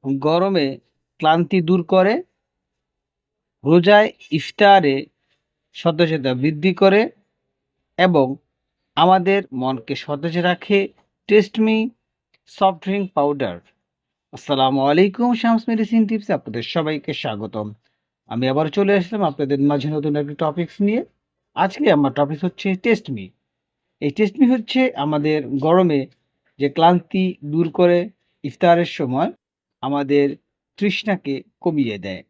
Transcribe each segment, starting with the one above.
গরমে ক্লান্তি দূর করে, রোজায় ইফতারে সতেজতা বৃদ্ধি করে এবং আমাদের মনকে সতেজ রাখে। Test me soft drink powder. আসসালামু আলাইকুম, শামস মেডিসিন টিপসে আপনাদের সবাইকে স্বাগতম। আমি আবার চলে আসলাম আপনাদের মাঝে নতুন একটি টপিকস নিয়ে। আজকে আমার টপিক হচ্ছে টেস্ট মি। এই টেস্ট মি হচ্ছে আমাদের গরমে যে ক্লান্তি দূর করে, ইফতারের সময় আমাদের তৃষ্ণাকে কমিয়ে দেয়।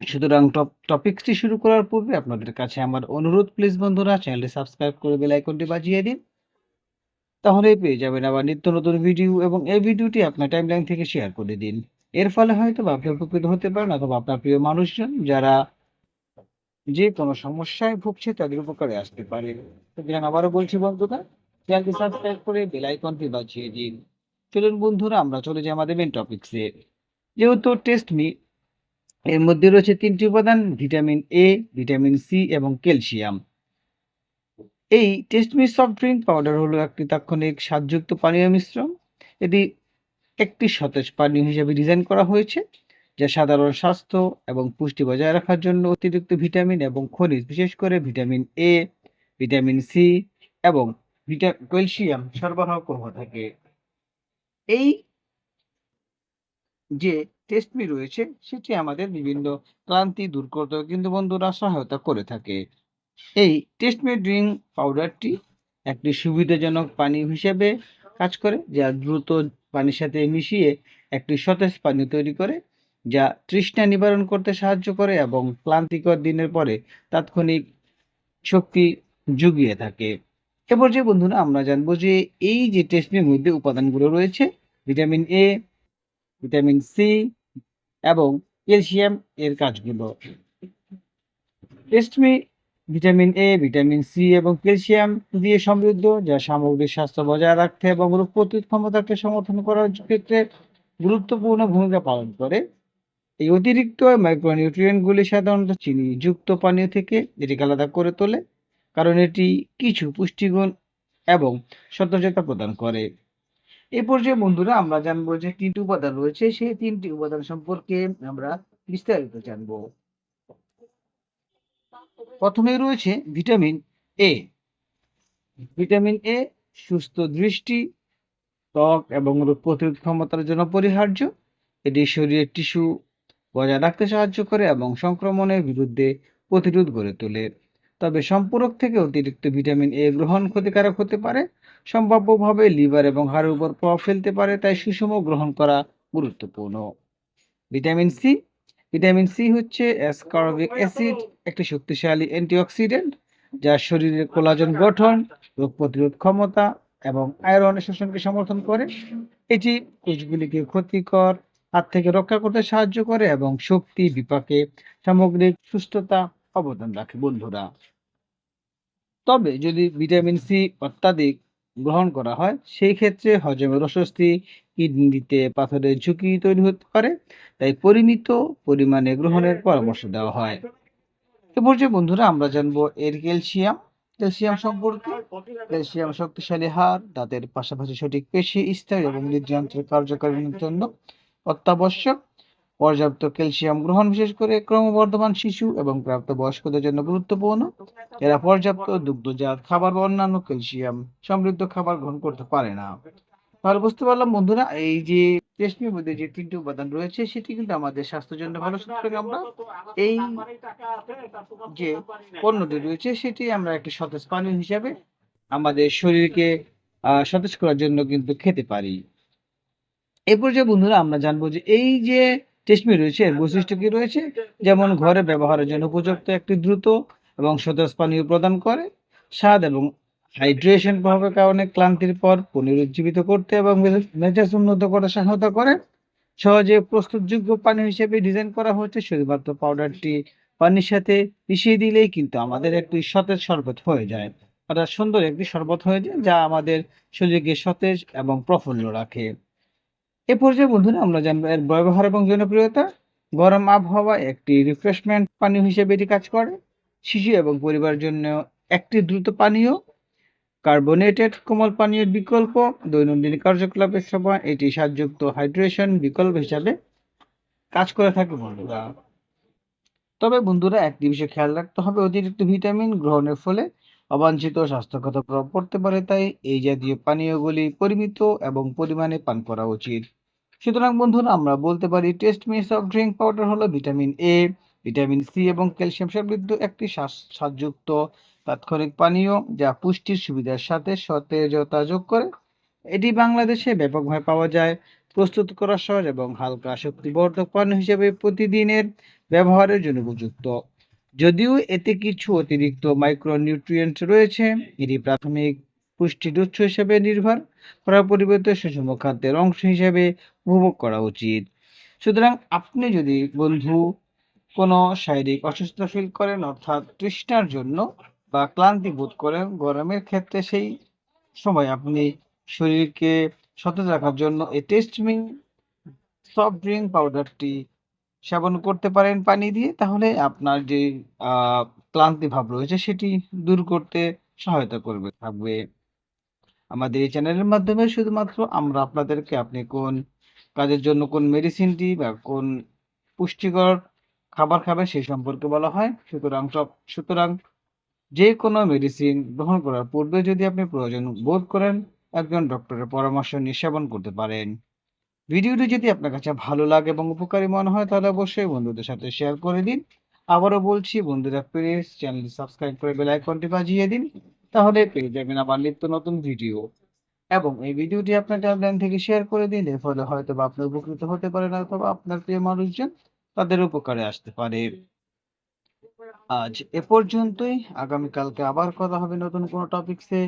সুতরাং টপিকটি শুরু করার পূর্বে আপনাদের কাছে আমার অনুরোধ, প্লিজ বন্ধুরা চ্যানেলটি সাবস্ক্রাইব করে বেল আইকনটি বাজিয়ে দিন। তাহলেই পেয়ে যাবেন আবার নিত্য নতুন ভিডিও, এবং এই ভিডিওটি আপনার টাইমলাইন থেকে শেয়ার করে দিন। এর ফলে হয়তো বা আপনি উপকৃত হতে পারেন, অথবা আপনার প্রিয় মানুষজন যারা যে কোনো সমস্যায় ভুগছে তাদের উপকারে আসতে পারে। সুতরাং আবারও বলছি বন্ধুরা, চ্যানেলটি সাবস্ক্রাইব করে বেল আইকনটি বাজিয়ে দিন। চলুন বন্ধুরা, আমরা চলে যাই আমাদের মেন টপিকসে। যেহেতু টেস্ট মি এর মধ্যে রয়েছে ৩টি উপাদান: ভিটামিন এ, ভিটামিন সি এবং ক্যালসিয়াম। এই test me soft drink powder হলো একটি তাৎক্ষণিক স্বাদযুক্ত পানীয় মিশ্রণ। এটি একটি সতেজ পানীয় হিসেবে ডিজাইন করা হয়েছে, যা সাধারণ স্বাস্থ্য এবং পুষ্টি বজায় রাখার জন্য অতিরিক্ত ভিটামিন এবং খনিজ, বিশেষ করে ভিটামিন এ, ভিটামিন সি এবং ক্যালসিয়াম সরবরাহ করে থাকে। এই যে টেস্ট মি রয়েছে সেটি আমাদের বিভিন্ন ক্লান্তি দূর করতেও কিন্তু বন্ধুরা সহায়তা করে থাকে। এই টেস্ট মি ড্রিঙ্ক পাউডারটি একটি সুবিধাজনক পানীয় হিসেবে কাজ করে, যা দ্রুত পানির সাথে মিশিয়ে একটি সতেজ পানীয় তৈরি করে, যা তৃষ্ণা নিবারণ করতে সাহায্য করে এবং ক্লান্তিকর দিনের পরে তাৎক্ষণিক শক্তি জুগিয়ে থাকে। এরপর যে বন্ধুরা আমরা জানবো যে এই যে টেস্ট মির মধ্যে উপাদানগুলো রয়েছে: ভিটামিন এ, ভিটামিন সি এবং ক্যালসিয়াম এর কাজগুলো। টেস্ট মি ভিটামিন এ, ভিটামিন সি এবং ক্যালসিয়াম দিয়ে সমৃদ্ধ, যা সামগ্রিক স্বাস্থ্য বজায় রাখতে এবং রোগ প্রতিরোধ ক্ষমতাকে সমর্থন করার ক্ষেত্রে গুরুত্বপূর্ণ ভূমিকা পালন করে। এই অতিরিক্ত মাইক্রোনিউট্রিয়েন্টগুলি সাধারণত চিনি যুক্ত পানীয় থেকে এটিকে আলাদা করে তোলে, কারণ এটি কিছু পুষ্টিগুণ এবং সতেজতা প্রদান করে। এই পর্যায়ে বন্ধুরা আমরা জানবো যে ৩টি উপাদান রয়েছে, সেই ৩টি উপাদান সম্পর্কে আমরা বিস্তারিত জানবো। প্রথমেই রয়েছে ভিটামিন এ। ভিটামিন এ সুস্থ দৃষ্টি, ত্বক এবং রোগ প্রতিরোধ ক্ষমতার জন্য অপরিহার্য। এটি শরীরের টিস্যু বজায় রাখতে সাহায্য করে এবং সংক্রমণের বিরুদ্ধে প্রতিরোধ গড়ে তোলে। তবে সম্পূরক থেকে অতিরিক্ত ভিটামিন এ গ্রহণ ক্ষতিকারক হতে পারে, সম্ভাব্যভাবে লিভার এবং হাড়ের উপর প্রভাব ফেলতে পারে, তাই সুষম গ্রহণ করা গুরুত্বপূর্ণ। Vitamin C. ভিটামিন সি হচ্ছে অ্যাসকর্বিক অ্যাসিড, একটি শক্তিশালী অ্যান্টিঅক্সিডেন্ট যা শরীরের কোলাজেন গঠন, রোগ প্রতিরোধ ক্ষমতা এবং আয়রন শোষণকে সমর্থন করে। এটি কোষগুলিকে ক্ষতিকর হাত থেকে রক্ষা করতে সাহায্য করে এবং শক্তি বিপাকে সামগ্রিক সুস্থতা অবদান রাখে বন্ধুরা। তবে যদি ভিটামিন সি অত্যাধিক গ্রহণ করা হয়, সেই ক্ষেত্রে হজমের অস্বস্তি, কিডনিতে পাথরের ঝুঁকি তৈরি হতে পারে, তাই পরিমিত পরিমাণে গ্রহণের পরামর্শ দেওয়া হয়। এ পর্যায়ে বন্ধুরা আমরা জানবো এর ক্যালসিয়াম। ক্যালসিয়াম সম্পর্কে। ক্যালসিয়াম শক্তিশালী হাড়, দাঁতের পাশাপাশি সঠিক পেশি স্থির এবং হৃদযন্ত্রের কার্যকারিতার জন্য অত্যাবশ্যক। পর্যাপ্ত ক্যালসিয়াম গ্রহণ বিশেষ করে ক্রমবর্ধমান শিশু এবং প্রাপ্তবয়স্কদের জন্য গুরুত্বপূর্ণ। এরা পর্যাপ্ত দুগ্ধজাত খাবার বা অন্যান্য ক্যালসিয়াম সমৃদ্ধ খাবার গ্রহণ করতে পারে না। তাহলে বুঝতে পারলাম বন্ধুরা, এই যে টেস্টের মধ্যে যে ৩টি উপাদান রয়েছে সেটি কিন্তু আমাদের স্বাস্থ্যের জন্য ভালো। সুতরাং আমরা এই যে পণ্যটি রয়েছে সেটি আমরা একটি সতেজ পানীয় হিসাবে আমাদের শরীরকে সতেজ করার জন্য কিন্তু খেতে পারি। এ পর্যায়ে বন্ধুরা আমরা জানবো যে এই যে টেস্ট মি রয়েছে এর বৈশিষ্ট্য কি রয়েছে। যেমন ঘরে ব্যবহারের জন্য উপযুক্ত একটি দ্রুত এবং সতেজ পানীয় প্রদান করে, স্বাদ এবং হাইড্রেশন প্রভাবের কারণে ক্লান্তির পর পুনরুজ্জীবিত করতে এবং মেজাজ উন্নত করতে সহায়তা করে। সহজে প্রস্তুতযোগ্য পানীয় হিসেবে ডিজাইন করা হয়েছে। শুধুমাত্র পাউডারটি পানির সাথে মিশিয়ে দিলেই কিন্তু আমাদের একটি সতেজ শরবত হয়ে যায়, অর্থাৎ সুন্দর একটি শরবত হয়ে যায়, যা আমাদের শরীরকে সতেজ এবং প্রফুল্ল রাখে। এ পর্যায়ে বন্ধুরা আমরা জানবো এর ব্যবহার এবং জনপ্রিয়তা। গরম আবহাওয়ায় একটি রিফ্রেশমেন্ট পানীয় হিসেবে এটি কাজ করে। শিশু এবং পরিবারের জন্য একটি দ্রুত পানীয়, কার্বোনেটেড কোমল পানীয়ের বিকল্প দৈনন্দিন কার্যকলাপের সময় এটি স্বাদযুক্ত হাইড্রেশন বিকল্প হিসাবে কাজ করে থাকে বন্ধুরা। তবে বন্ধুরা একটি বিষয় খেয়াল রাখতে হবে, অতিরিক্ত ভিটামিন গ্রহণের ফলে অবাঞ্ছিত স্বাস্থ্যগত প্রভাব পড়তে পারে, তাই এই জাতীয় পানীয়গুলি পরিমিত এবং পরিমাণে পান করা উচিত। সুতরাং বন্ধুরা আমরা বলতে পারি test me soft drink powder হলো ভিটামিন এ, ভিটামিন সি এবং ক্যালসিয়াম সমৃদ্ধ একটি স্বাদযুক্ত তাৎক্ষণিক পানীয় যা পুষ্টির সুবিধার সাথে সতেজতা যোগ করে। এটি বাংলাদেশে ব্যাপকভাবে পাওয়া যায়, প্রস্তুত করা সহজ এবং হালকা শক্তিবর্ধক পানীয় হিসেবে প্রতিদিনের ব্যবহারের জন্য উপযুক্ত। যদিও এতে কিছু অতিরিক্ত মাইক্রোনিউট্রিয়েন্ট রয়েছে, এটি প্রাথমিক পুষ্টির উৎস হিসেবে নির্ভর করার পরিবর্তে সুষম খাদ্যের অংশ হিসেবে উপভোগ করা উচিত। সুতরাং আপনি যদি বন্ধু কোনো শারীরিক অসুস্থতা ফিল করেন, অর্থাৎ তৃষ্ণার জন্য বা ক্লান্তি বোধ করেন গরমের ক্ষেত্রে, সেই সময় আপনি শরীরকে সতেজ রাখার জন্য এই টেস্ট মি সফট ড্রিঙ্ক পাউডারটি সেবন করতে পারেন পানি দিয়ে। তাহলে আপনার যে ক্লান্তি ভাব রয়েছে সেটি দূর করতে সহায়তা থাকবে। আমাদের এই চ্যানেলের মাধ্যমে শুধুমাত্র আমরা আপনাদেরকে আপনি কোন কাজের জন্য কোন মেডিসিনটি বা কোন পুষ্টিকর খাবার খাবেন সেই সম্পর্কে বলা হয়। সুতরাং যে কোনো মেডিসিন গ্রহণ করার পূর্বে যদি আপনি প্রয়োজন বোধ করেন, একজন ডক্টরের পরামর্শ নিয়ে সেবন করতে পারেন। ভিডিওটি যদি আপনার কাছে ভালো লাগে এবং উপকারী মনে হয় তাহলে অবশ্যই বন্ধুদের সাথে শেয়ার করে দিন। আবারও বলছি বন্ধুরা, প্লিজ চ্যানেলটি সাবস্ক্রাইব করে বেল আইকনটি বাজিয়ে দিন, তাহলে পেয়ে যাবেন আবার নিত্য নতুন ভিডিও। এবং এই ভিডিওটি আপনার টাইমলাইন থেকে শেয়ার করে দিন, এর ফলে হয়তো বা আপনি উপকৃত হতে পারেন অথবা আপনার প্রিয় মানুষজন তাদের উপকারে আসতে পারে। আজ এ পর্যন্তই, আগামীকালকে আবার কথা হবে নতুন কোনো টপিকসে।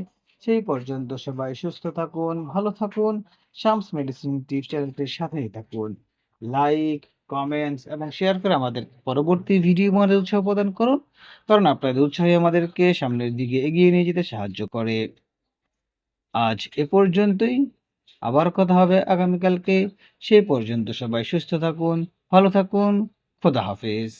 সেই পর্যন্ত সবাই সুস্থ থাকুন, ভালো থাকুন, শামস মেডিসিন টিপস চ্যানেলটির সাথেই থাকুন। লাইক, কমেন্টস এবং শেয়ার করে আমাদের পরবর্তী ভিডিও মনে উৎসাহ প্রদান করুন, কারণ আপনাদের উৎসাহই আমাদেরকে সামনের দিকে এগিয়ে নিয়ে যেতে সাহায্য করে। আজ এ পর্যন্তই, আবার কথা হবে আগামীকালকে। সেই পর্যন্ত সবাই সুস্থ থাকুন, ভালো থাকুন, খোদা হাফেজ।